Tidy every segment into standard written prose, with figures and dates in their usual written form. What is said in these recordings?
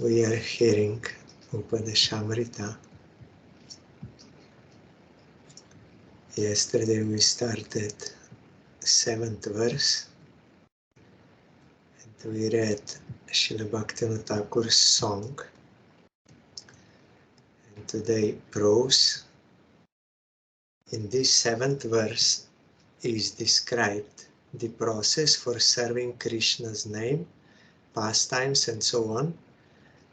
We are hearing Upadesamrita. Yesterday we started 7th verse and we read Srila Bhaktivinoda Thakur's song, and today prose. In this 7th verse is described the process for serving Krishna's name, pastimes and so on,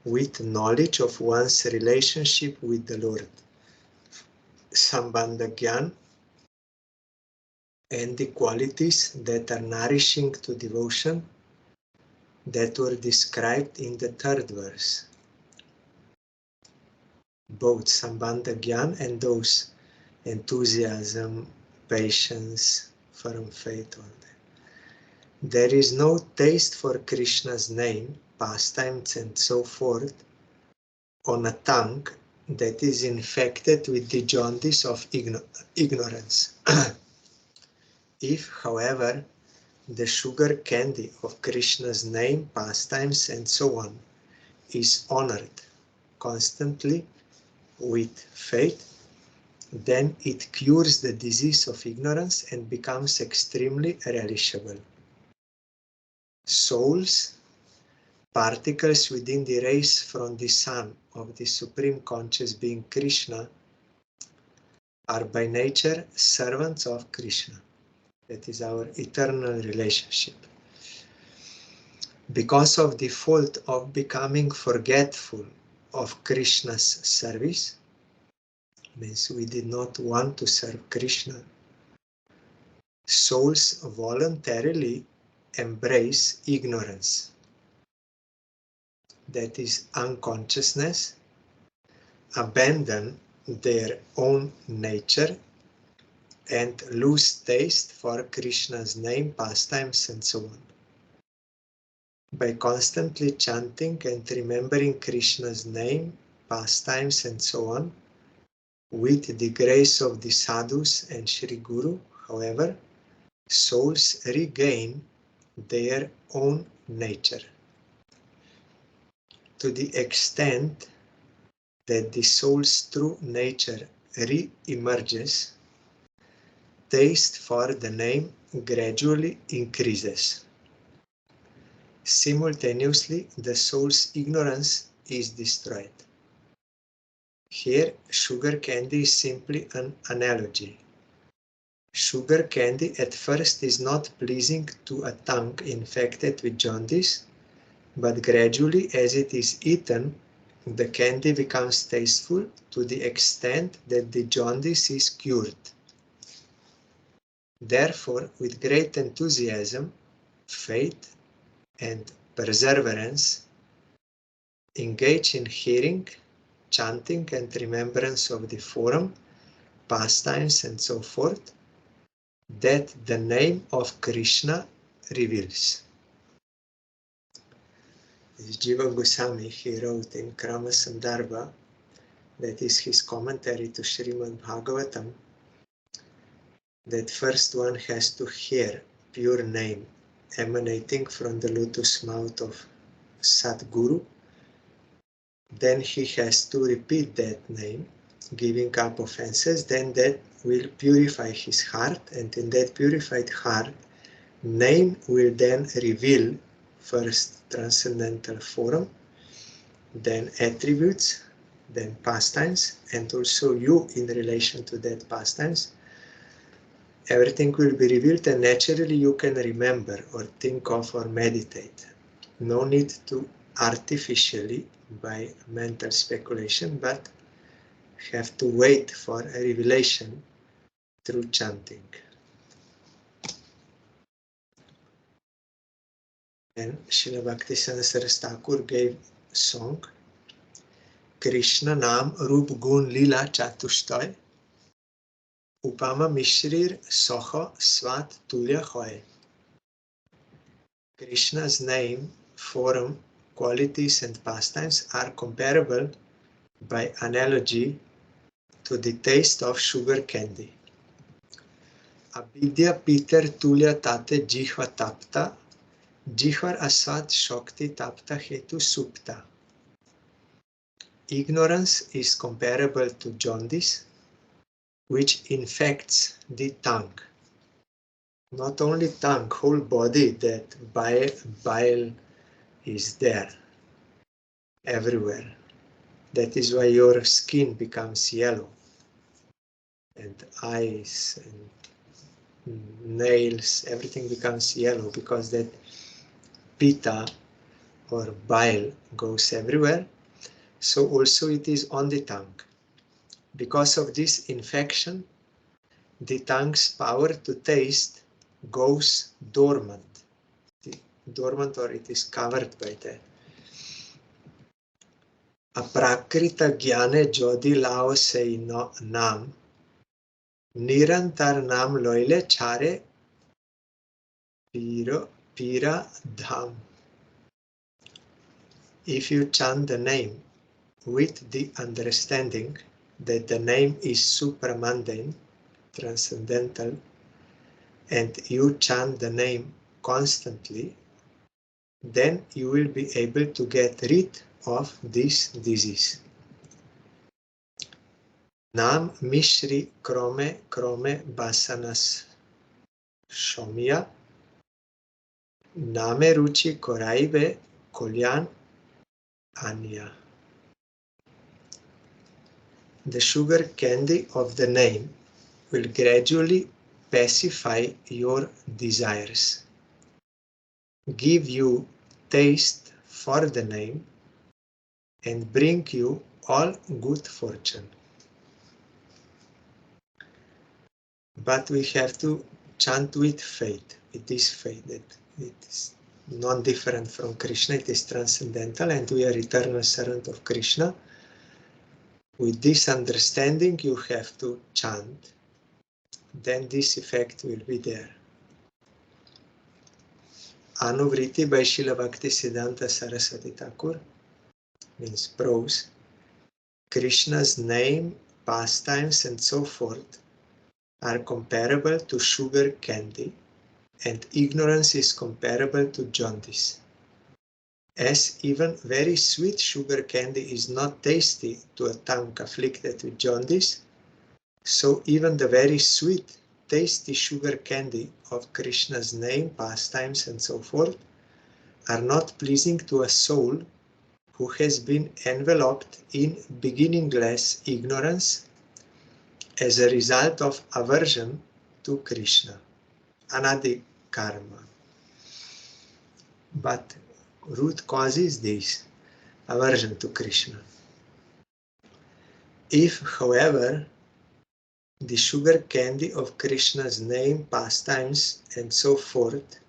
with knowledge of one's relationship with the Lord, Sambandha Gyan, and the qualities that are nourishing to devotion that were described in the 3rd verse. Both Sambandha Gyan and those enthusiasm, patience, firm faith, all that. There is no taste for Krishna's name, pastimes and so forth on a tongue that is infected with the jaundice of ignorance. If, however, the sugar candy of Krishna's name, pastimes and so on is honored constantly with faith, then it cures the disease of ignorance and becomes extremely relishable. Souls, particles within the rays from the sun of the Supreme Conscious Being Krishna, are by nature servants of Krishna. That is our eternal relationship. Because of the fault of becoming forgetful of Krishna's service, means we did not want to serve Krishna, souls voluntarily embrace ignorance, that is unconsciousness, abandon their own nature, and lose taste for Krishna's name, pastimes, and so on. By constantly chanting and remembering Krishna's name, pastimes, and so on, with the grace of the sadhus and Shri Guru, however, souls regain their own nature. To the extent that the soul's true nature re-emerges, taste for the name gradually increases. Simultaneously, the soul's ignorance is destroyed. Here, sugar candy is simply an analogy. Sugar candy at first is not pleasing to a tongue infected with jaundice, but gradually as it is eaten, the candy becomes tasteful to the extent that the jaundice is cured. Therefore, with great enthusiasm, faith, and perseverance, engage in hearing, chanting, and remembrance of the form, pastimes, and so forth, that the name of Krishna reveals. Jiva Goswami, he wrote in Krama Sandarbha, that is his commentary to Srimad Bhagavatam, that first one has to hear pure name emanating from the lotus mouth of Sadguru. Then he has to repeat that name, giving up offenses. Then that will purify his heart, and in that purified heart, name will then reveal first transcendental form, then attributes, then pastimes, and also you in relation to that pastimes. Everything will be revealed, and naturally you can remember or think of or meditate. No need to artificially by mental speculation, but have to wait for a revelation through chanting. And Srila Bhaktivinoda Saraswati Thakur gave a song, Krishna Nam Rup Gun Lila Chatushtoy Upama Mishrir Soho Svat Tulya Hoy. Krishna's name, form, qualities and pastimes are comparable by analogy to the taste of sugar candy. Abidya Peter Tulya Tate Jihva Tapta Jihvar Asad Shokti Tapta Hetu Supta. ignorance is comparable to jaundice, which infects the tongue. Not only tongue, whole body, that bile is there, everywhere. That is why your skin becomes yellow, and eyes and nails, everything becomes yellow, because that pitta or bile goes everywhere. So also it is on the tongue. Because of this infection, the tongue's power to taste goes dormant. Dormant, or it is covered by that. Aprakrita gyane jodi lao sei no nam, nirantar nam loile chare pira dham. If you chant the name with the understanding that the name is supramundane, transcendental, and you chant the name constantly, then you will be able to get rid of this disease. Nam mishri krome basanas shomya, name ruchi koraibe kolyan anya. The sugar candy of the name will gradually pacify your desires, give you taste for the name, and bring you all good fortune. But we have to chant with faith, with this faith that it is non-different from Krishna, it is transcendental, and we are eternal servant of Krishna. With this understanding you have to chant, then this effect will be there. Anuvriti by Srila Bhaktisiddhanta Saraswati Thakur means prose. Krishna's name, pastimes, and so forth are comparable to sugar candy, and ignorance is comparable to jaundice. As even very sweet sugar candy is not tasty to a tongue afflicted with jaundice, so even the very sweet, tasty sugar candy of Krishna's name, pastimes, and so forth are not pleasing to a soul who has been enveloped in beginningless ignorance as a result of aversion to Krishna, anadi karma. But root cause is this, aversion to Krishna. If, however, the sugar candy of Krishna's name, pastimes, and so forth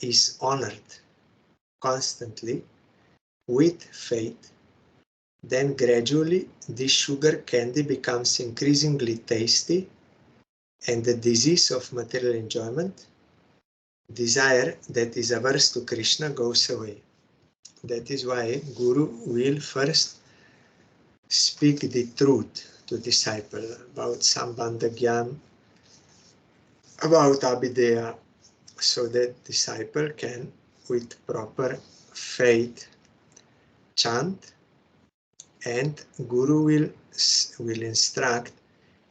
is honored constantly with faith, then gradually the sugar candy becomes increasingly tasty, and the disease of material enjoyment, desire that is averse to Krishna, goes away. That is why Guru will first speak the truth to disciple about Sambandha Gyan, about Abhideya, so that disciple can, with proper faith, chant, and Guru will instruct,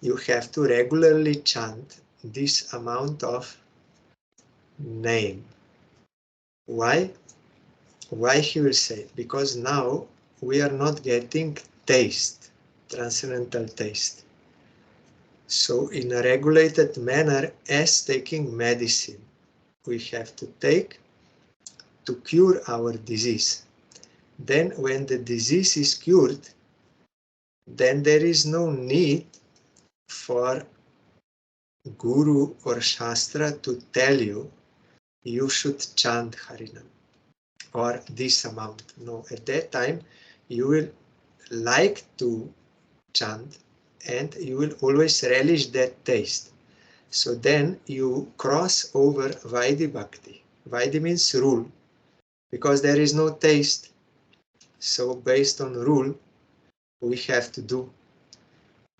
you have to regularly chant this amount of name. Why? Why he will say? Because now we are not getting taste, transcendental taste. So in a regulated manner, as taking medicine, we have to take to cure our disease. Then when the disease is cured, then there is no need for Guru or Shastra to tell you, you should chant Harinam or this amount. No, at that time you will like to chant and you will always relish that taste. So then you cross over Vaidhi Bhakti. Vaidhi means rule, because there is no taste. So based on rule, we have to do.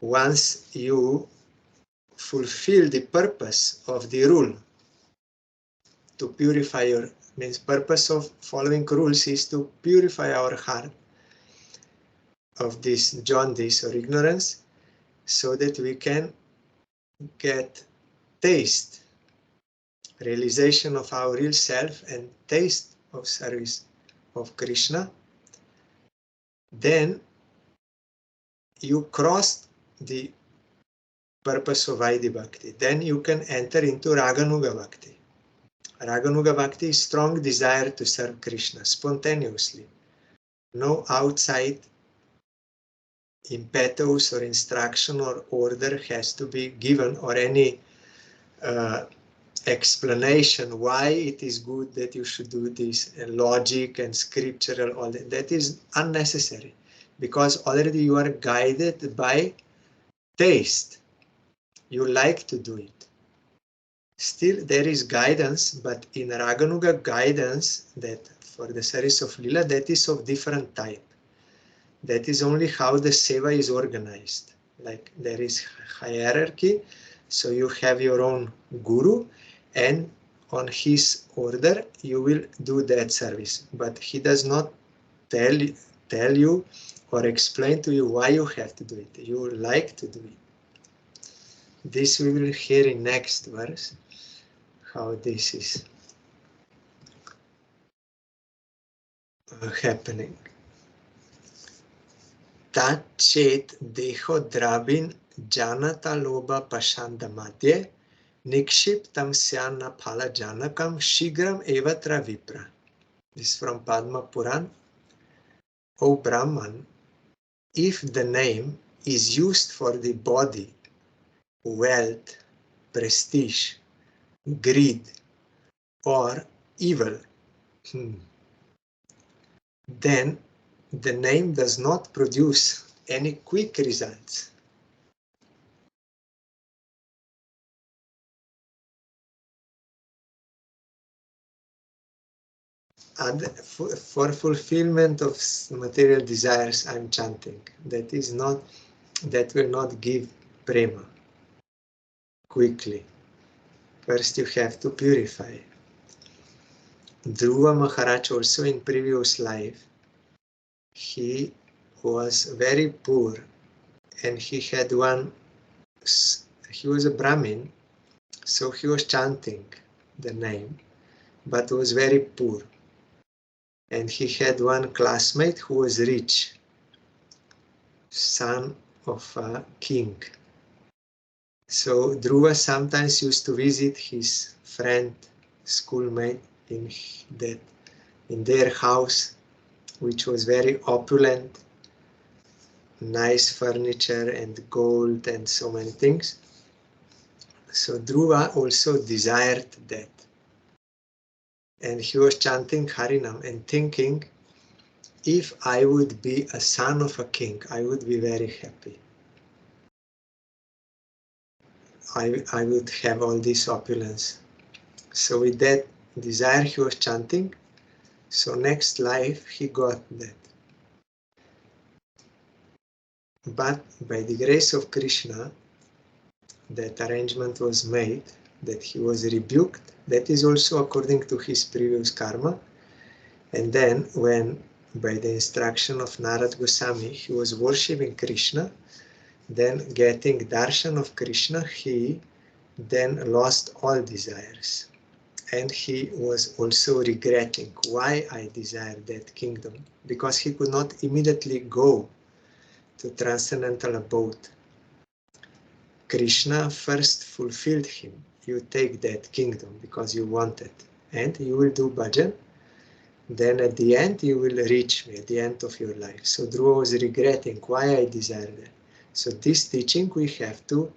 Once you fulfill the purpose of the rule, to purify your, means purpose of following rules is to purify our heart. of this jaundice or ignorance, so that we can get taste, realization of our real self and taste of service of Krishna. Then you cross the purpose of Vaidhi Bhakti. Then you can enter into Raganuga Bhakti. Raganuga Bhakti is strong desire to serve Krishna spontaneously. No outside impetus or instruction or order has to be given, or any explanation why it is good that you should do this, and logic and scriptural, all that. That is unnecessary, because already you are guided by taste. You like to do it. Still there is guidance, but in Raganuga guidance, that for the service of Lila, that is of different type. That is only how the seva is organized. Like there is hierarchy, so you have your own guru, and on his order you will do that service. But he does not tell you or explain to you why you have to do it. You like to do it. This we will hear in next verse, how this is happening. Tat chet deho drabin janata loba pashanda madhye nikshiptam syana phala janakam shigram evatra vipra. This is from Padma Puran. O Brahman, if the name is used for the body, wealth, prestige, greed, or evil, then the name does not produce any quick results. And for fulfillment of material desires, I'm chanting. That is not, that will not give prema quickly. First you have to purify. Dhruva Maharaj also in previous life, he was very poor, and he was a Brahmin, so he was chanting the name, but was very poor. And he had one classmate who was rich, son of a king. So Dhruva sometimes used to visit his friend, schoolmate, in their house, which was very opulent, nice furniture and gold and so many things. So Dhruva also desired that. And he was chanting Harinam and thinking, if I would be a son of a king, I would be very happy. I would have all this opulence. So with that desire he was chanting. So next life he got that. But by the grace of Krishna, that arrangement was made, that he was rebuked. That is also according to his previous karma. And then when, by the instruction of Narad Goswami, he was worshipping Krishna, then getting darshan of Krishna, he then lost all desires. And he was also regretting why I desired that kingdom, because he could not immediately go to transcendental abode. Krishna first fulfilled him. You take that kingdom because you want it, and you will do bhajan. Then at the end you will reach me, at the end of your life. So Dhruva was regretting why I desired that. So this teaching we have to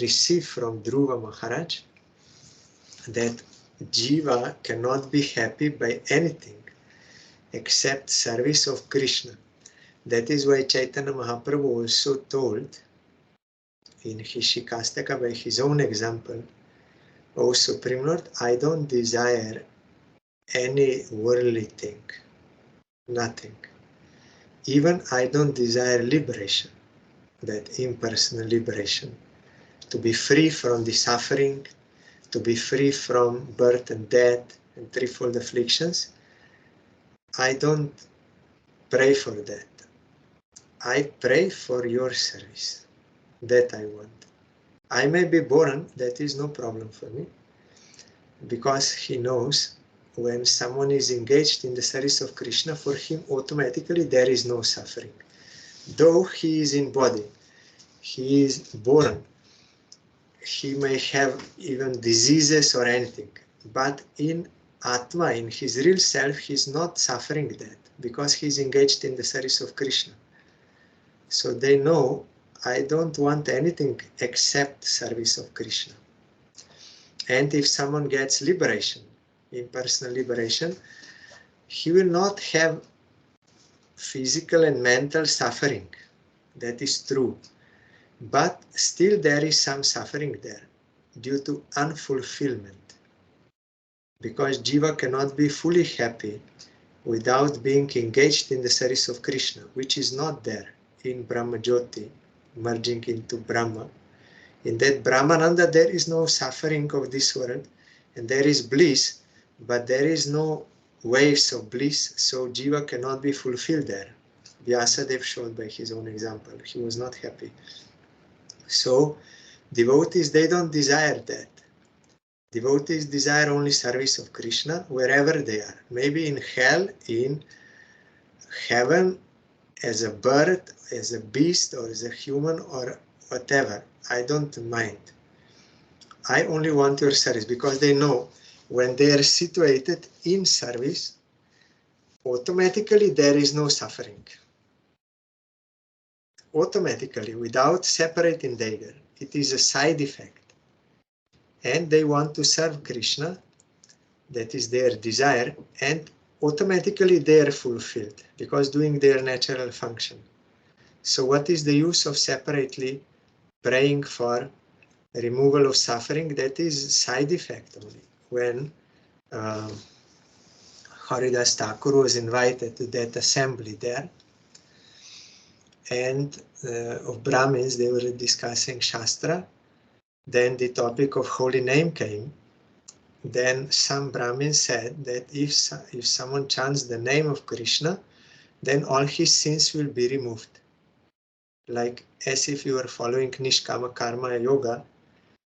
receive from Dhruva Maharaj, that Jiva cannot be happy by anything except service of Krishna. That is why Chaitanya Mahaprabhu also told in his Shikastaka by his own example, O Supreme Lord, I don't desire any worldly thing, nothing. Even I don't desire liberation, that impersonal liberation, to be free from the suffering, to be free from birth and death and threefold afflictions. I don't pray for that. I pray for your service. That I want. I may be born, that is no problem for me, because he knows when someone is engaged in the service of Krishna, for him automatically there is no suffering. Though he is in body, he is born, he may have even diseases or anything, but in Atma, in his real self, he is not suffering that, because he is engaged in the service of Krishna. So they know, I don't want anything except service of Krishna. And if someone gets liberation, in personal liberation, he will not have physical and mental suffering. That is true. But still there is some suffering there due to unfulfillment. Because Jiva cannot be fully happy without being engaged in the service of Krishna, which is not there in Brahma Jyoti, merging into Brahma. In that Brahmananda, there is no suffering of this world, and there is bliss, but there is no waves of bliss, so Jiva cannot be fulfilled there. Vyasadeva showed by his own example. He was not happy. So, devotees, they don't desire that. Devotees desire only service of Krishna wherever they are. Maybe in hell, in heaven, as a bird, as a beast, or as a human, or whatever. I don't mind. I only want your service, because they know when they are situated in service, automatically there is no suffering. Automatically, without separating danger. It is a side effect. And they want to serve Krishna, that is their desire, and automatically they are fulfilled, because doing their natural function. So what is the use of separately praying for removal of suffering? That is side effect only. When Haridas Thakur was invited to that assembly there, and of Brahmins, they were discussing Shastra, then the topic of holy name came. Then some Brahmins said that if someone chants the name of Krishna, then all his sins will be removed. Like as if you are following Nishkama Karma Yoga,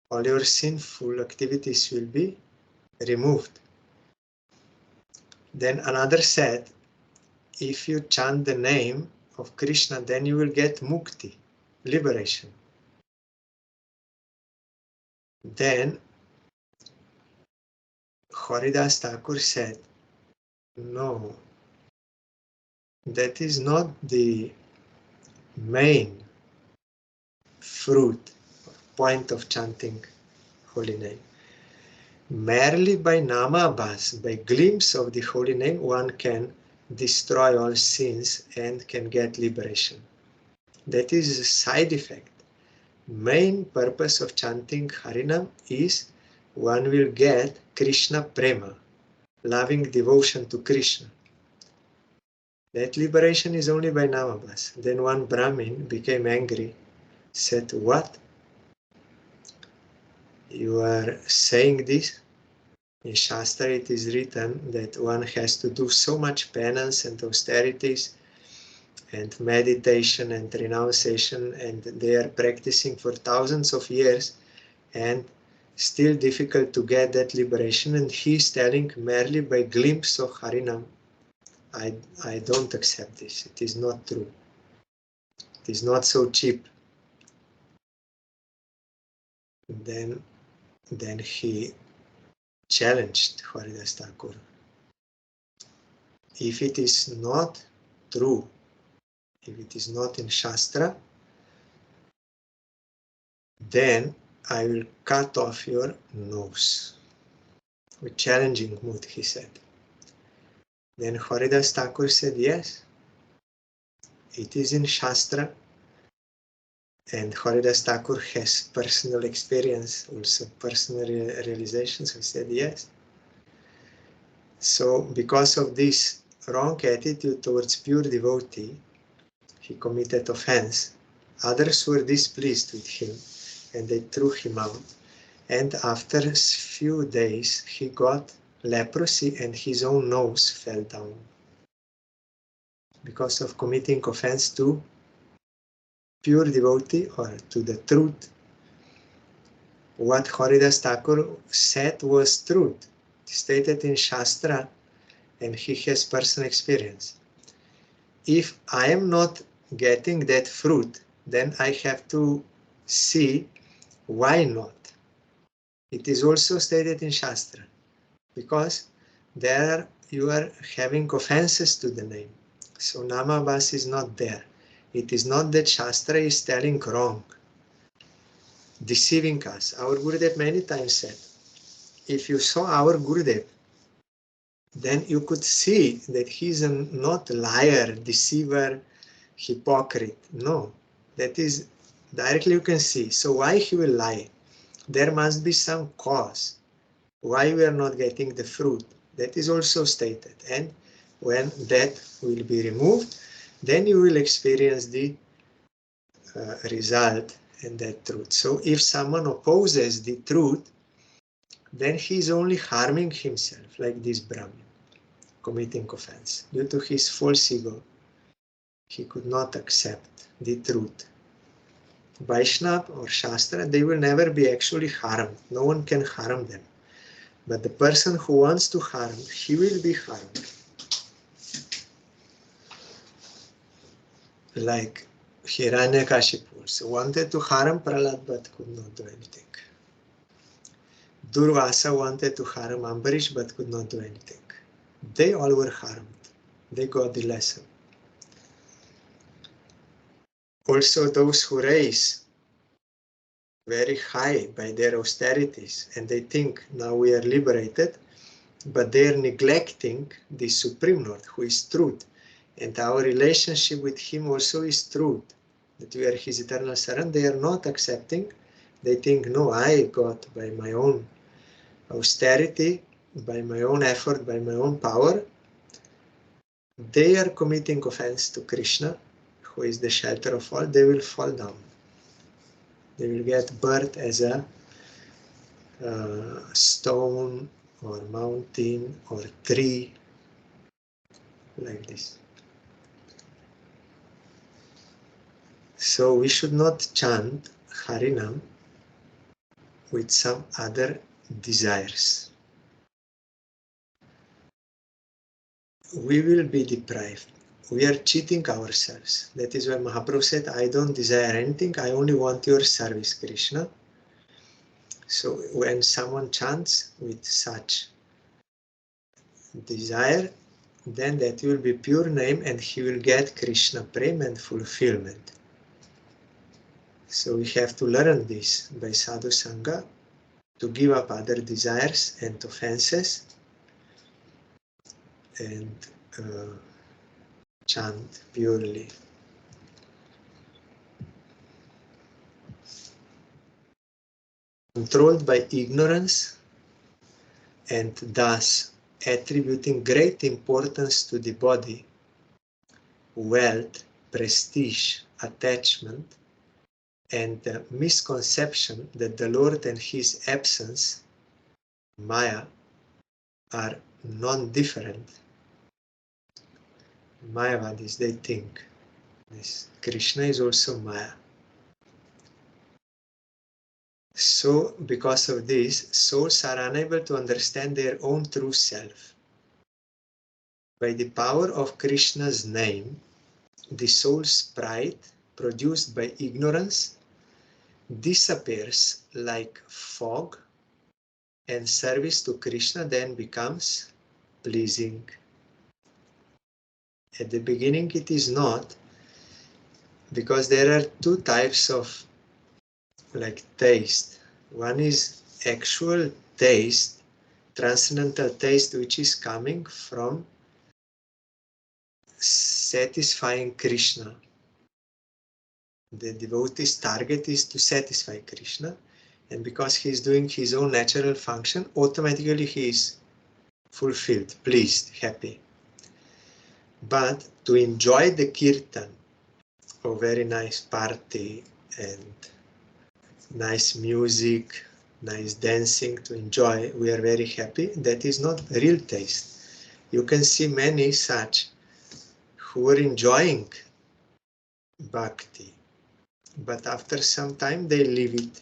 all your sinful activities will be removed. Then another said, if you chant the name of Krishna, then you will get mukti, liberation. Then Haridas Thakur said, no, that is not the main fruit, point of chanting holy name. Merely by namabhas, by glimpse of the holy name, one can destroy all sins and can get liberation. That is a side effect. Main purpose of chanting Harinam is one will get Krishna Prema, loving devotion to Krishna. That liberation is only by namabhas. Then one Brahmin became angry, said, what? You are saying this? In Shastra it is written that one has to do so much penance and austerities and meditation and renunciation, and they are practicing for thousands of years and still difficult to get that liberation, and he is telling merely by glimpse of Harinam. I don't accept this. It is not true. It is not so cheap. Then he challenged Haridas Thakur. If it is not true, if it is not in Shastra, then I will cut off your nose. With challenging mood, he said. Then Haridas Thakur said, yes, it is in Shastra. And Haridas Thakur has personal experience, also personal realization, so he said yes. So because of this wrong attitude towards pure devotee, he committed offense. Others were displeased with him and they threw him out. And after a few days he got leprosy and his own nose fell down because of committing offense to pure devotee or to the truth. What Haridas Thakur said was truth, stated in Shastra, and he has personal experience. If I am not getting that fruit, then I have to see why not. It is also stated in Shastra, because there you are having offenses to the name. So Namabhas is not there. It is not that Shastra is telling wrong, deceiving us. Our Gurudev many times said, if you saw our Gurudev, then you could see that he is not liar, deceiver, hypocrite. No, that is directly you can see. So why he will lie? There must be some cause why we are not getting the fruit. That is also stated. And when that will be removed, then you will experience the result and that truth. So if someone opposes the truth, then he is only harming himself, like this Brahmin, committing offense. Due to his false ego, he could not accept the truth. Vaishnava or Shastra, they will never be actually harmed. No one can harm them. But the person who wants to harm, he will be harmed. Like Hiranyakashipu wanted to harm Prahlad but could not do anything. Durvasa wanted to harm Ambarish but could not do anything. They all were harmed. They got the lesson. Also those who raise very high by their austerities and they think now we are liberated, but they are neglecting the Supreme Lord who is truth. And our relationship with him also is truth, that we are his eternal servant. They are not accepting. They think, no, I got by my own austerity, by my own effort, by my own power. They are committing offense to Krishna, who is the shelter of all. They will fall down. They will get burnt as a stone or mountain or tree, like this. So we should not chant Harinam with some other desires. We will be deprived. We are cheating ourselves. That is why Mahaprabhu said, I don't desire anything, I only want your service, Krishna. So when someone chants with such desire, then that will be pure name and he will get Krishna prema and fulfillment. So we have to learn this by sadhu sangha, to give up other desires and offenses and chant purely. Controlled by ignorance and thus attributing great importance to the body, wealth, prestige, attachment, and the misconception that the Lord and his absence, Maya, are non-different. Mayavadis, they think this Krishna is also Maya. So, because of this, souls are unable to understand their own true self. By the power of Krishna's name, the soul's pride, produced by ignorance, disappears like fog, and service to Krishna then becomes pleasing. At the beginning it is not, because there are two types of taste. One is actual taste, transcendental taste, which is coming from satisfying Krishna. The devotee's target is to satisfy Krishna, and because he is doing his own natural function, automatically he is fulfilled, pleased, happy. But to enjoy the kirtan, a very nice party and nice music, nice dancing to enjoy, we are very happy, that is not real taste. You can see many such who are enjoying bhakti, but after some time they leave it,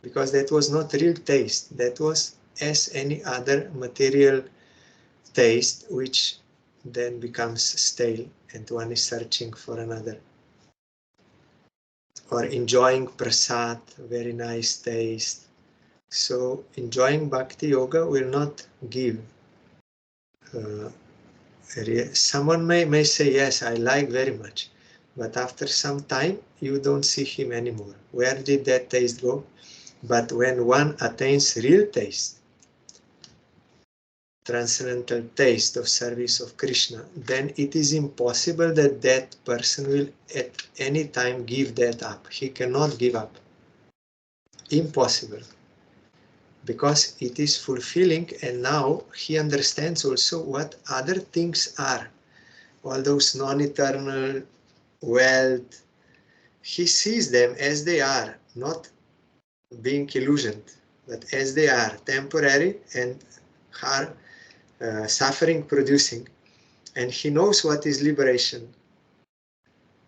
because that was not real taste. That was as any other material taste, which then becomes stale and one is searching for another. Or enjoying prasad, very nice taste. So enjoying bhakti yoga will not give. Someone may say, yes, I like very much, but after some time you don't see him anymore. Where did that taste go? But when one attains real taste, transcendental taste of service of Krishna, then it is impossible that that person will at any time give that up. He cannot give up. Impossible. Because it is fulfilling, and now he understands also what other things are. All those non-eternal wealth, he sees them as they are, not being illusioned, but as they are, temporary and are suffering producing. And he knows what is liberation.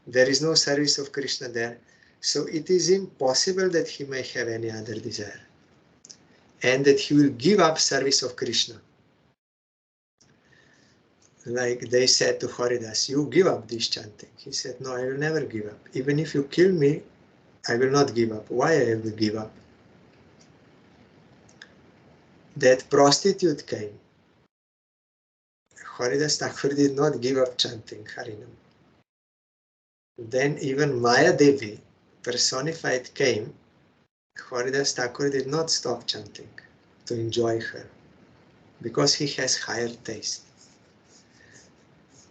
There is no service of Krishna there. So it is impossible that he may have any other desire. And that he will give up service of Krishna. Like they said to Haridas, you give up this chanting. He said, no, I will never give up. Even if you kill me, I will not give up. Why I will give up? That prostitute came. Haridas Thakur did not give up chanting Harinam. Then even Maya Devi, personified, came. Haridas Thakur did not stop chanting to enjoy her, because he has higher taste.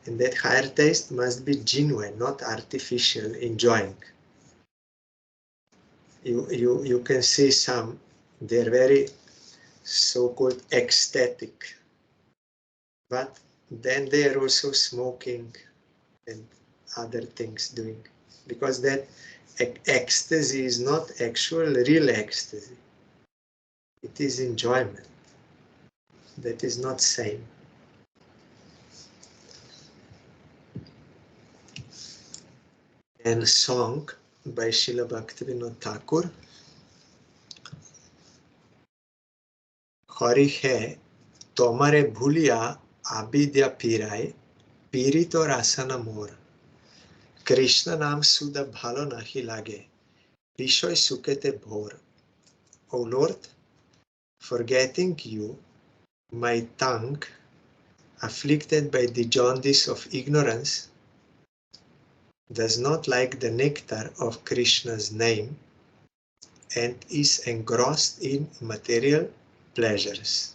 And that higher taste must be genuine, not artificial enjoying. You can see some, they're very so-called ecstatic, but then they are also smoking and other things doing, because that ecstasy is not actual real ecstasy. It is enjoyment. That is not same. And song by Srila Bhaktivinoda Thakur, Hari hai tomare bhuliya abidya pirai piritor asana mor. Krishna naam suda bhalo nahi lage, bishoy sukete bhor. O Lord, forgetting you, my tongue, afflicted by the jaundice of ignorance, does not like the nectar of Krishna's name and is engrossed in material pleasures.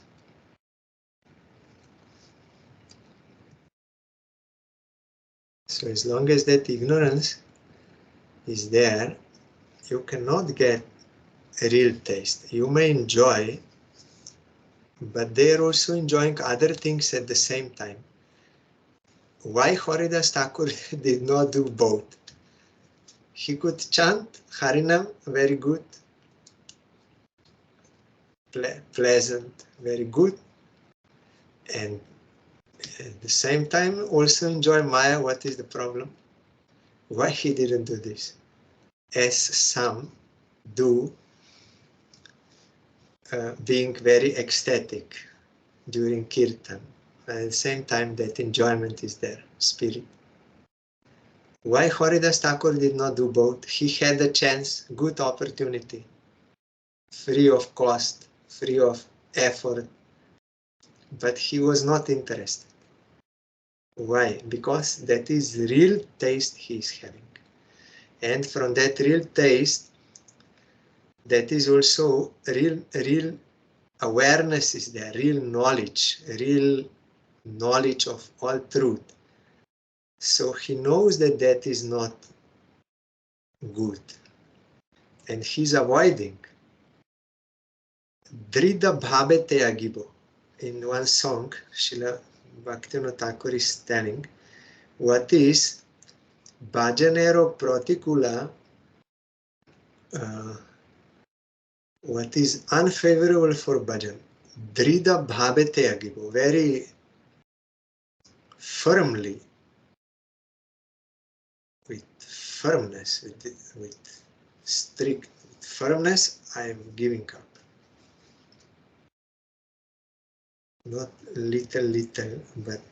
So as long as that ignorance is there, you cannot get a real taste. You may enjoy, but they are also enjoying other things at the same time. Why Haridas Thakur did not do both? He could chant Harinam very good, pleasant, very good, and at the same time also enjoy Maya. What is the problem? Why he didn't do this? As some do, being very ecstatic during kirtan. At the same time that enjoyment is there, spirit. Why Haridas Thakur did not do both? He had a chance, good opportunity, free of cost, free of effort, but he was not interested. Why? Because that is real taste he is having. And from that real taste, that is also real awareness is there, real knowledge of all truth. So he knows that that is not good. And he's avoiding. Drida bhabete agibo. In one song, Srila Bhaktivinoda Thakur is telling what is bhajanero pratikula, what is unfavorable for bhajan. Drida bhabete agibo. Very firmly, with firmness, with strict firmness, I am giving up. Not little, but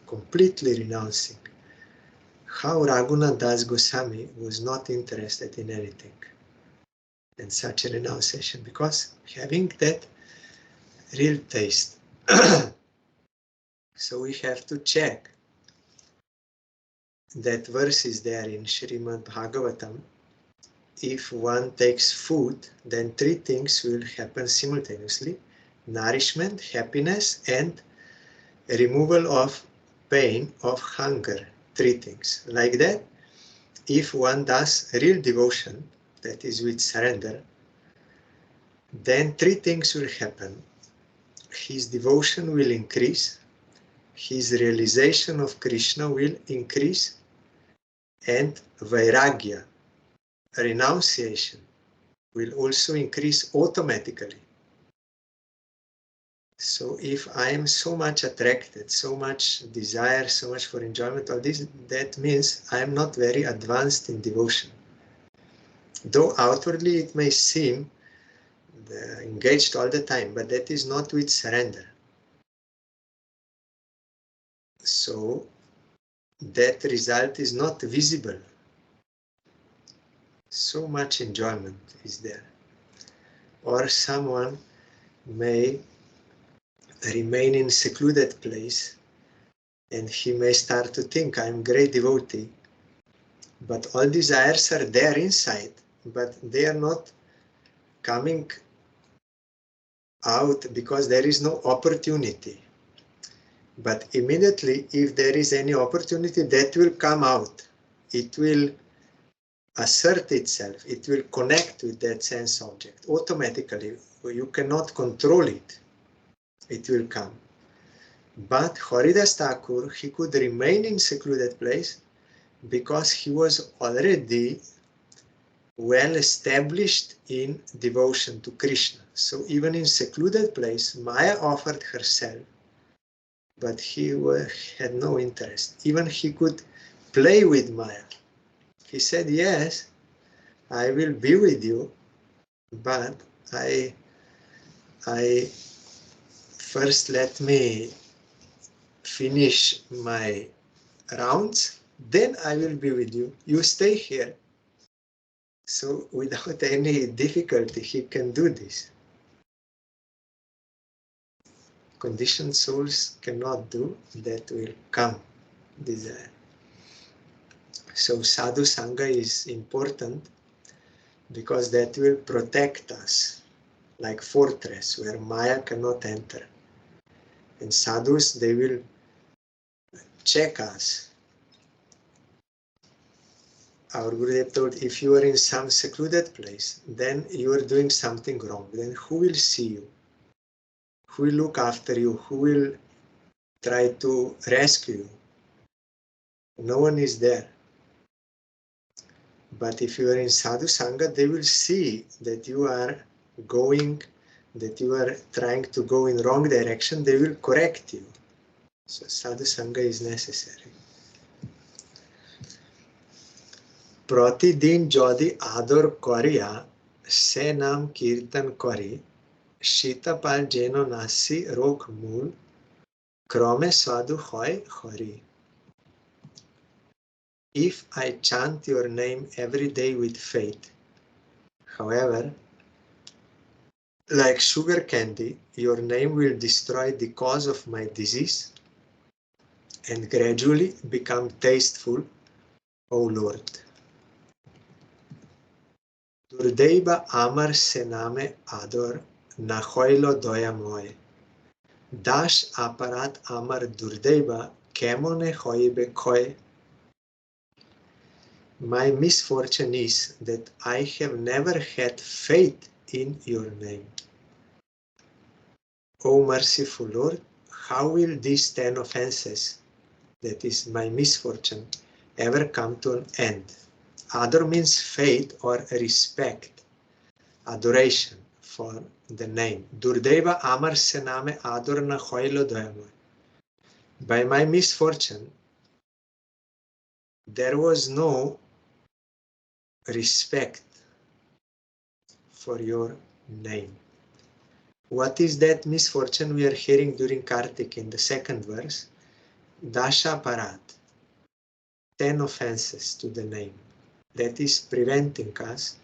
completely renouncing. How Raghunath Das Goswami was not interested in anything in such a renunciation, because having that real taste. So we have to check that verse is there in Srimad Bhagavatam. If one takes food, then three things will happen simultaneously: nourishment, happiness, and removal of pain of hunger. Three things. Like that, if one does real devotion, that is with surrender, then three things will happen. His devotion will increase, his realization of Krishna will increase, and vairagya, renunciation, will also increase automatically. So if I am so much attracted, so much desire, so much for enjoyment of this, that means I am not very advanced in devotion. Though outwardly it may seem engaged all the time, but that is not with surrender. So that result is not visible. So much enjoyment is there. Or someone may remain in secluded place and he may start to think, I'm great devotee, but all desires are there inside, but they are not coming out because there is no opportunity. But immediately, if there is any opportunity, that will come out. It will assert itself. It will connect with that sense object automatically. You cannot control it. It will come. But Haridas Thakur, he could remain in secluded place because he was already well established in devotion to Krishna. So even in secluded place, Maya offered herself, but he had no interest. Even he could play with Maya. He said, yes, I will be with you, but I first let me finish my rounds, then I will be with you. You stay here. So without any difficulty, he can do this. Conditioned souls cannot do, that will come desire. So sadhu sangha is important because that will protect us like fortress where Maya cannot enter. And sadhus, they will check us. Our Gurudev told, if you are in some secluded place, then you are doing something wrong. Then who will see you? Who will look after you? Who will try to rescue you? No one is there. But if you are in sadhu sangha, they will see that you are going, that you are trying to go in wrong direction. They will correct you. So sadhu sangha is necessary. প্রতিদিন যদি আদর করিয়া সে নাম কীর্তন করি শীতপাল যেন নাসি রোগ মূল ক্রমে সাধু হয় Hari. If I chant your name every day with faith, however, like sugar candy, your name will destroy the cause of my disease and gradually become tasteful, O Lord. দুর্দৈবা আমার সে নামে আদর না হইল দয়াময় দাস অপরাধ আমার দুর্দৈবা কেমনে হইবে ক্ষয়. My misfortune is that I have never had faith in your name. O merciful Lord, how will these 10 offenses, that is my misfortune, ever come to an end? Ador means faith or respect, adoration for the name. Durdeva amar se name ador na hoilo doyamoy. By my misfortune, there was no respect for your name. What is that misfortune we are hearing during Kartik in the second verse? Dasha Parat, 10 offenses to the name. That is preventing us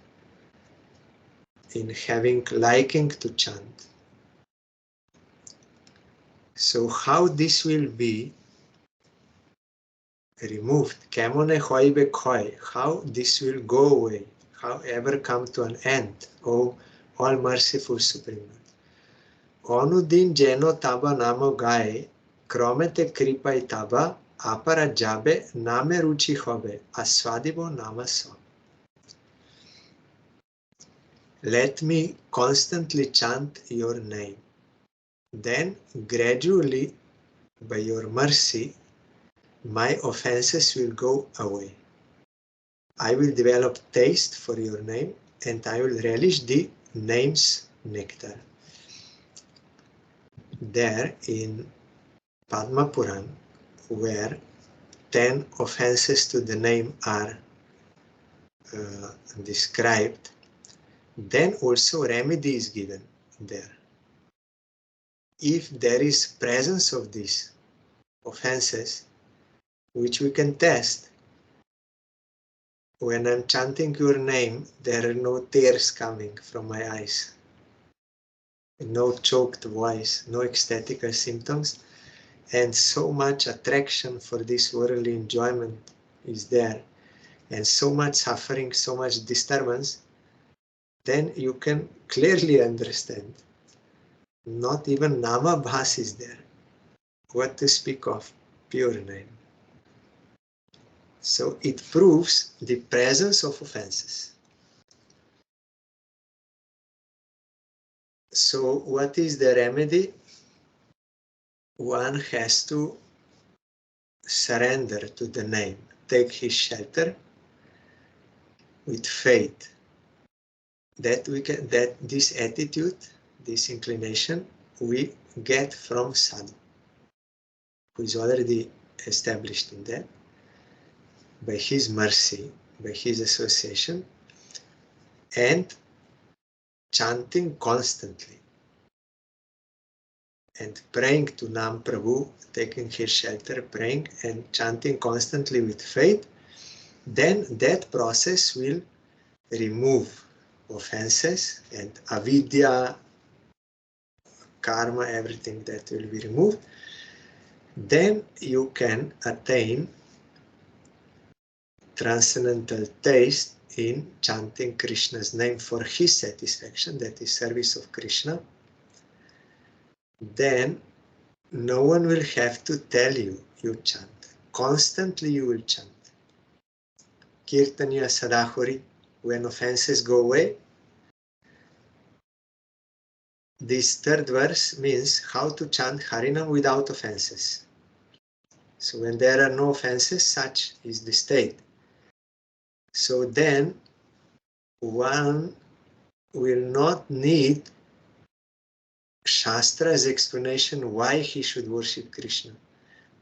in having liking to chant. So how this will be removed? How this will go away? How ever come to an end? O all merciful Supreme Lord. Onudin jeno taba namo gaye, kromete kripai taba, apara jabe name ruchi hobe, aswadibo namaso. Let me constantly chant your name. Then gradually, by your mercy, my offenses will go away. I will develop taste for your name and I will relish the name's nectar. There in Padma Puran, where 10 offenses to the name are described, then also remedy is given there. If there is presence of these offenses, which we can test, when I'm chanting your name, there are no tears coming from my eyes, no choked voice, no ecstatic symptoms, and so much attraction for this worldly enjoyment is there, and so much suffering, so much disturbance, then you can clearly understand. Not even Nama Bhas is there. What to speak of pure name? So it proves the presence of offenses. So what is the remedy? One has to surrender to the name, take his shelter with faith that this attitude, this inclination, we get from sadhu, who is already established in that, by his mercy, by his association, and chanting constantly and praying to Nam Prabhu, taking his shelter, praying and chanting constantly with faith, then that process will remove offenses and avidya, karma, everything that will be removed. Then you can attain transcendental taste in chanting Krishna's name for his satisfaction, that is service of Krishna. Then no one will have to tell you, you chant. Constantly you will chant. Kirtanya Sadahuri, when offenses go away. This third verse means how to chant Harinam without offenses. So when there are no offenses, such is the state. So then one will not need Shastra's explanation why he should worship Krishna,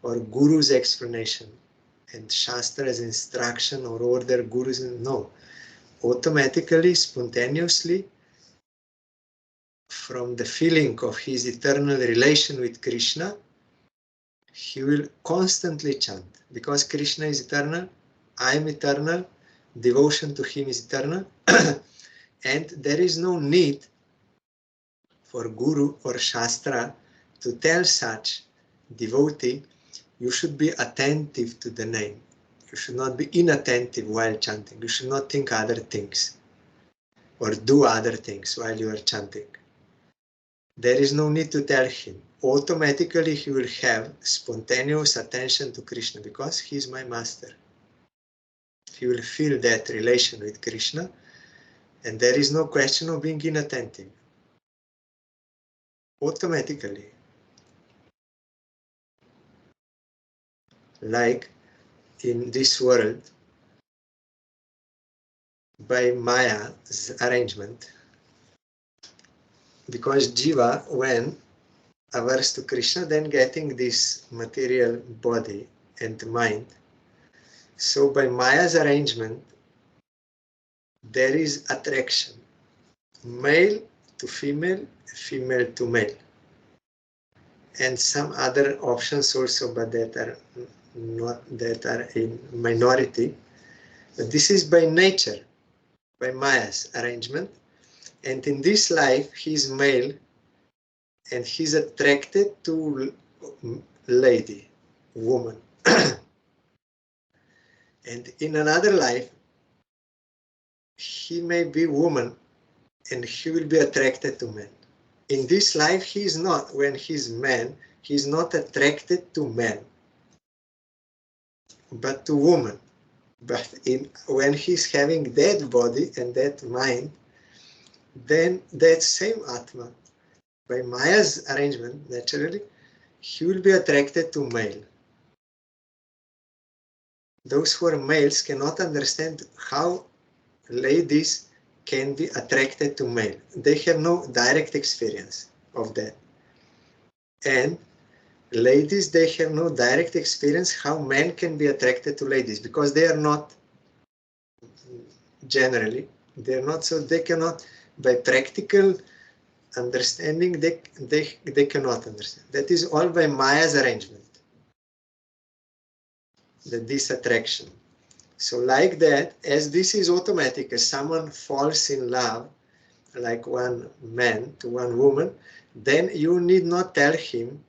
or Guru's explanation and Shastra's instruction or order, Guru's, no. Automatically, spontaneously, from the feeling of his eternal relation with Krishna, he will constantly chant. Because Krishna is eternal, I am eternal, devotion to him is eternal, and there is no need for Guru or Shastra to tell such devotee, you should be attentive to the name. You should not be inattentive while chanting. You should not think other things or do other things while you are chanting. There is no need to tell him. Automatically he will have spontaneous attention to Krishna because he is my master. He will feel that relation with Krishna, and there is no question of being inattentive. Automatically. Like in this world, by Maya's arrangement, because Jiva, when averse to Krishna, then getting this material body and mind, So by Maya's arrangement, there is attraction, male to female, female to male, and some other options also, but that are in minority. But this is by nature, by Maya's arrangement, and in this life he is male and he's attracted to lady, woman. And in another life he may be woman and he will be attracted to men. In this life he is not. When he's man, he is not attracted to men but to woman. But when he's having that body and that mind, then that same Atma, by Maya's arrangement, naturally, he will be attracted to male. Those who are males cannot understand how ladies can be attracted to male. They have no direct experience of that. And ladies, they have no direct experience how men can be attracted to ladies, because they are not, generally, they are not, so they cannot, by practical understanding, they cannot understand. That is all by Maya's arrangement, this attraction. So like that, as this is automatic, as someone falls in love, like one man to one woman, then you need not tell him,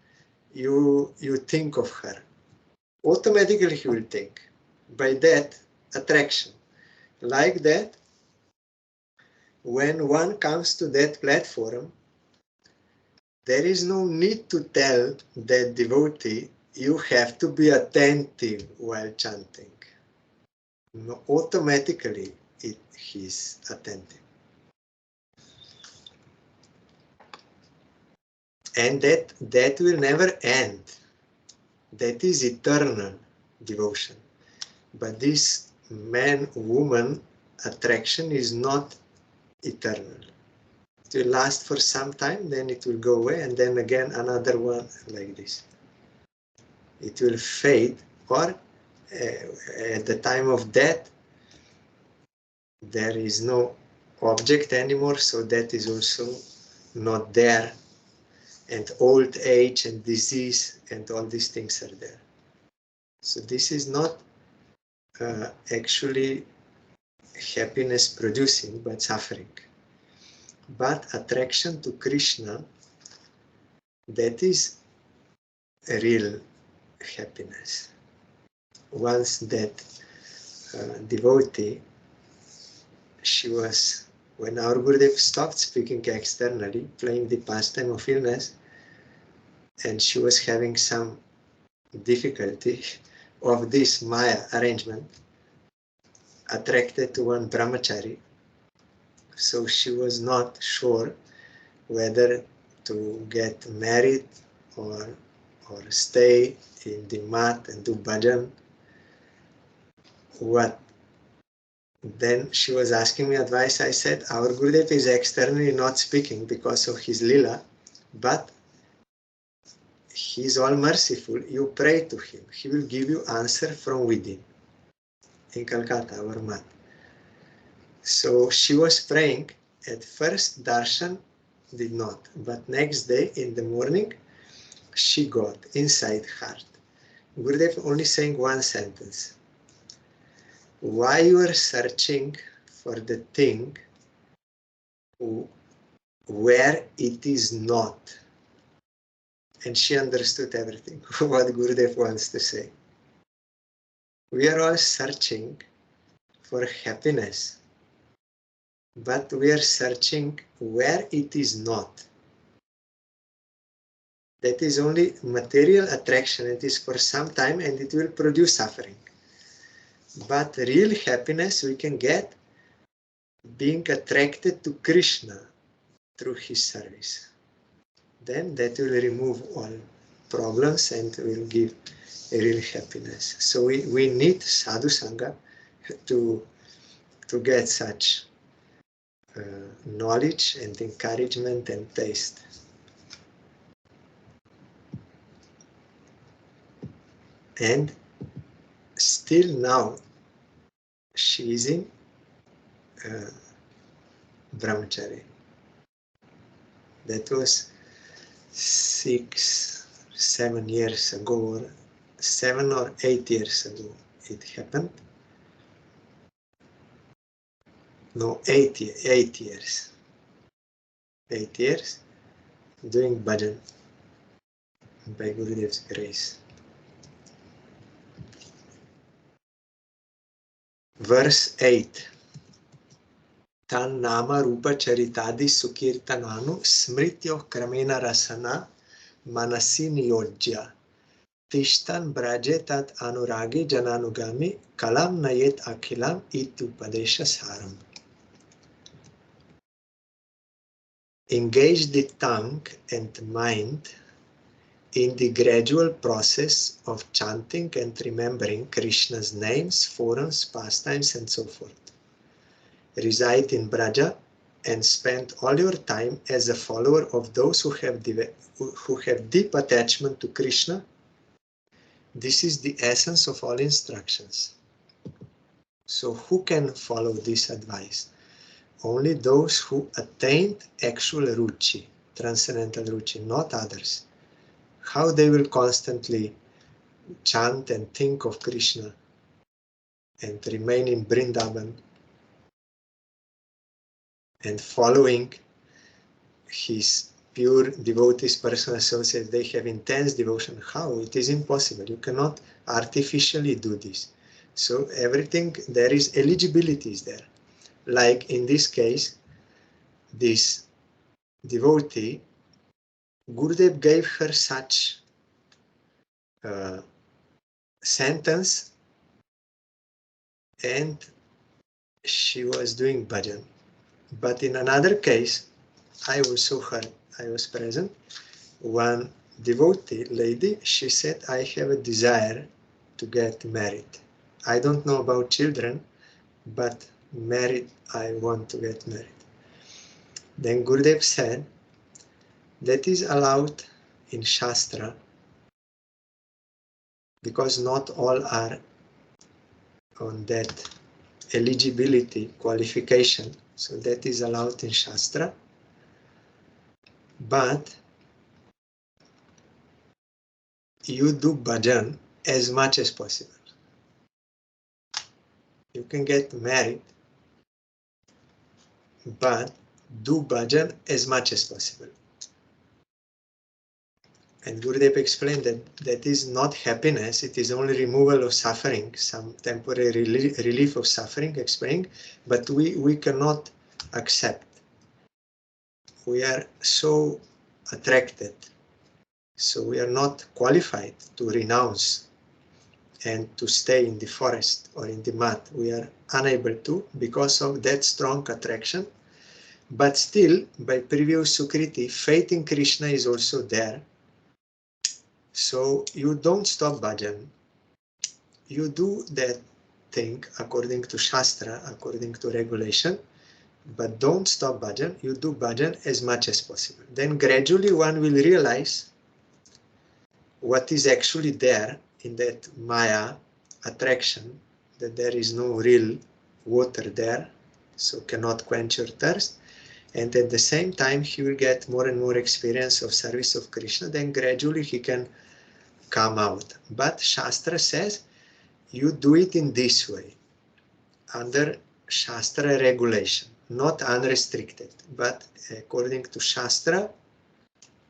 you think of her. Automatically he will think, by that attraction. Like that, when one comes to that platform, there is no need to tell that devotee, you have to be attentive while chanting. No, automatically he's attentive. And that will never end. That is eternal devotion. But this man-woman attraction is not eternal. It will last for some time, then it will go away, and then again another one like this. It will fade, or at the time of death, there is no object anymore, so that is also not there. And old age and disease and all these things are there. So this is not actually happiness producing, but suffering. But attraction to Krishna, that is a real happiness. Once that devotee, she was, when our Gurudev stopped speaking externally, playing the pastime of illness, and she was having some difficulty of this Maya arrangement, attracted to one brahmachari. So she was not sure whether to get married or stay in the mat and do bhajan. What? Then she was asking me advice. I said, our Gurudev is externally not speaking because of his lila, but he is all merciful. You pray to him. He will give you answer from within. In Calcutta, our mat. So she was praying. At first, darshan did not, but next day in the morning, she got inside heart. Gurudev only saying one sentence. Why you are searching for the thing where it is not? And she understood everything, what Gurudev wants to say. We are all searching for happiness, but we are searching where it is not. That is only material attraction. It is for some time and it will produce suffering. But real happiness we can get being attracted to Krishna through his service. Then that will remove all problems and will give a real happiness. So we need sadhu sangha to get such knowledge and encouragement and taste. And still now she is in brahmachari. That was 6-7 years ago, or 7 or 8 years ago it happened. No, 8 years. 8 years doing bhajan by Gurudev's grace. Verse 8. Tan nama rupa charitadi sukirtananu smrityo kramena rasana manasi niyojya tishtan braje tat anuragi jananugami kalam nayet akhilam itupadesha saram. Engage the tongue and mind in the gradual process of chanting and remembering Krishna's names, forms, pastimes, and so forth. Reside in Braja and spend all your time as a follower of those who have deep attachment to Krishna. This is the essence of all instructions. So who can follow this advice? Only those who attained actual ruchi, transcendental ruchi, not others. How they will constantly chant and think of Krishna and remain in Vrindavan and following his pure devotees, personal associates, they have intense devotion. How? It is impossible. You cannot artificially do this. So everything, there is eligibility is there. Like in this case, this devotee, Gurudev gave her such sentence and she was doing bhajan. But in another case, I also heard, I was present, one devotee lady, she said, I have a desire to get married. I don't know about children, but married, I want to get married. Then Gurudev said, that is allowed in Shastra, because not all are on that eligibility qualification. So that is allowed in Shastra. But you do bhajan as much as possible. You can get married, but do bhajan as much as possible. And Gurudev explained that that is not happiness, it is only removal of suffering, some temporary relief of suffering, explaining, but we cannot accept. We are so attracted, so we are not qualified to renounce and to stay in the forest or in the mud. We are unable to because of that strong attraction. But still, by previous Sukriti, faith in Krishna is also there. So you don't stop bhajan. You do that thing according to Shastra, according to regulation, but don't stop bhajan. You do bhajan as much as possible. Then gradually one will realize what is actually there in that Maya attraction, that there is no real water there, so cannot quench your thirst. And at the same time, he will get more and more experience of service of Krishna, then gradually he can come out. But Shastra says, you do it in this way, under Shastra regulation, not unrestricted, but according to Shastra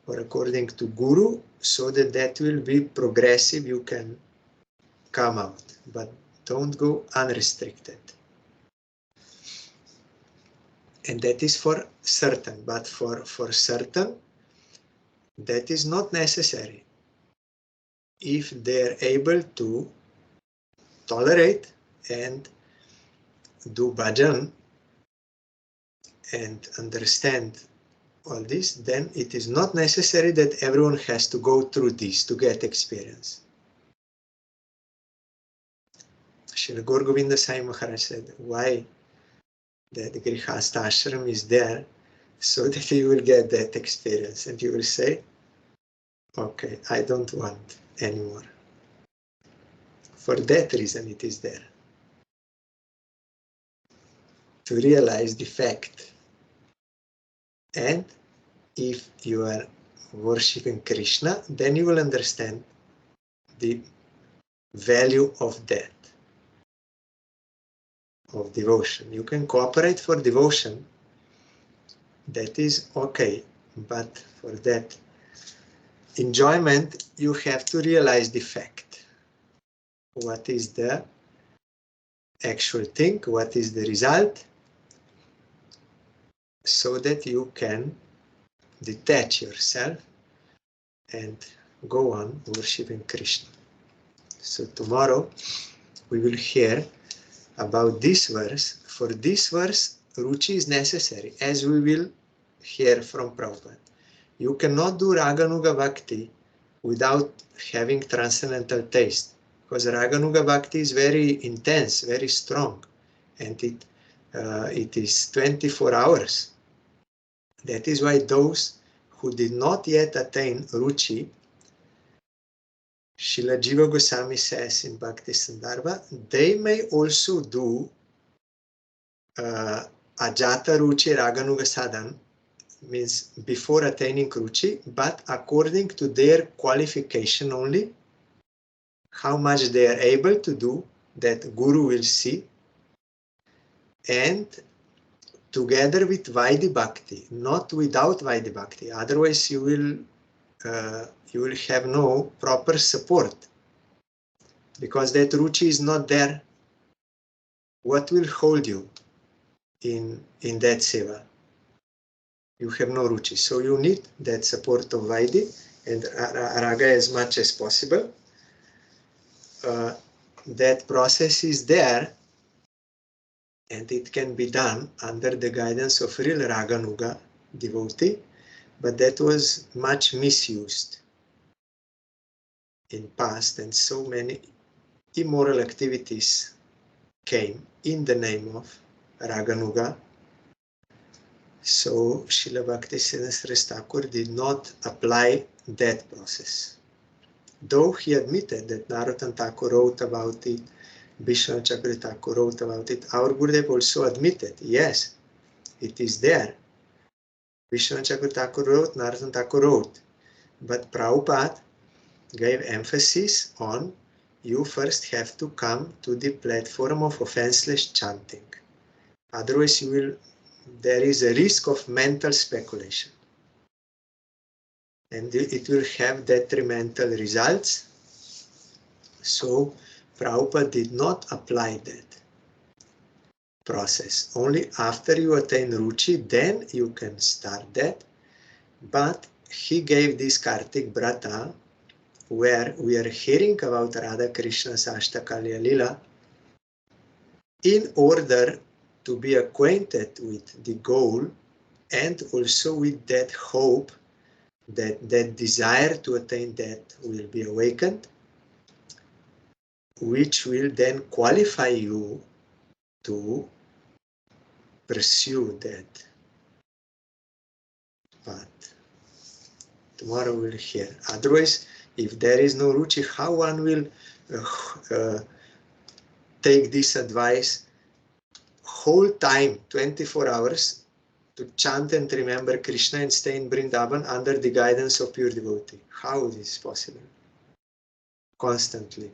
or according to Guru, so that that will be progressive, you can come out, but don't go unrestricted. And that is for certain, but for certain, that is not necessary. If they are able to tolerate and do bhajan and understand all this, then it is not necessary that everyone has to go through this to get experience. Srila Gaur Govinda Sai Maharaj said, why that the Grihastha ashram is there, so that you will get that experience and you will say, okay, I don't want anymore. For that reason it is there. To realize the fact. And if you are worshipping Krishna, then you will understand the value of that, of devotion. You can cooperate for devotion, that is okay, but for that enjoyment you have to realize the fact. What is the actual thing, what is the result, so that you can detach yourself and go on worshipping Krishna. So tomorrow we will hear about this verse. For this verse, ruchi is necessary, as we will hear from Prabhupada. You cannot do Raganuga Bhakti without having transcendental taste, because Raganuga Bhakti is very intense, very strong, and it is 24 hours. That is why those who did not yet attain ruchi, Srila Jiva Goswami says in Bhakti Sandarbha, they may also do Ajata Ruchi Raganuga Sadhan, means before attaining ruchi, but according to their qualification only, how much they are able to do, that Guru will see, and together with Vaidhi Bhakti, not without Vaidhi Bhakti. Otherwise you will have no proper support, because that ruchi is not there. What will hold you in that seva? You have no ruchi, so you need that support of Vaidhi and Raga as much as possible. That process is there, and it can be done under the guidance of real Raganuga devotee, but that was much misused in past, and so many immoral activities came in the name of Raganuga. So Srila Bhaktisiddhanta Saraswati Thakur did not apply that process. Though he admitted that Narottam Thakur wrote about it, Vishnu Chakra Thakur wrote about it, our Gurudev also admitted, yes, it is there. Vishnu Chakra Thakur wrote, Narottam Thakur wrote, but Prabhupada gave emphasis on you first have to come to the platform of offenseless chanting. Otherwise there is a risk of mental speculation, and it will have detrimental results. So Prabhupada did not apply that process. Only after you attain ruchi, then you can start that. But he gave this Kartik Brata, where we are hearing about Radha Krishna's Ashtakalya Lila, in order to be acquainted with the goal, and also with that hope that desire to attain that will be awakened, which will then qualify you to pursue that path. Tomorrow we'll hear. Otherwise, if there is no ruchi, how one will take this advice whole time, 24 hours, to chant and remember Krishna and stay in Vrindavan under the guidance of pure devotee? How is this possible? Constantly.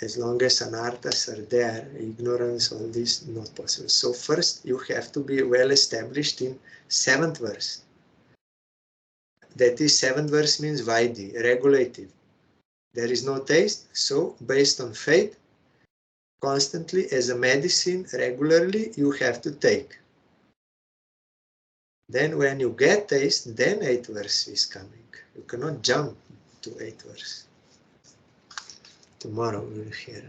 As long as anarthas are there, ignorance, all this, not possible. So first you have to be well established in 7th verse. That is, 7th verse means Vaidhi, regulative. There is no taste, so based on faith, constantly as a medicine, regularly you have to take. Then when you get taste, then 8th verse is coming. You cannot jump to 8th verse. Tomorrow we'll hear.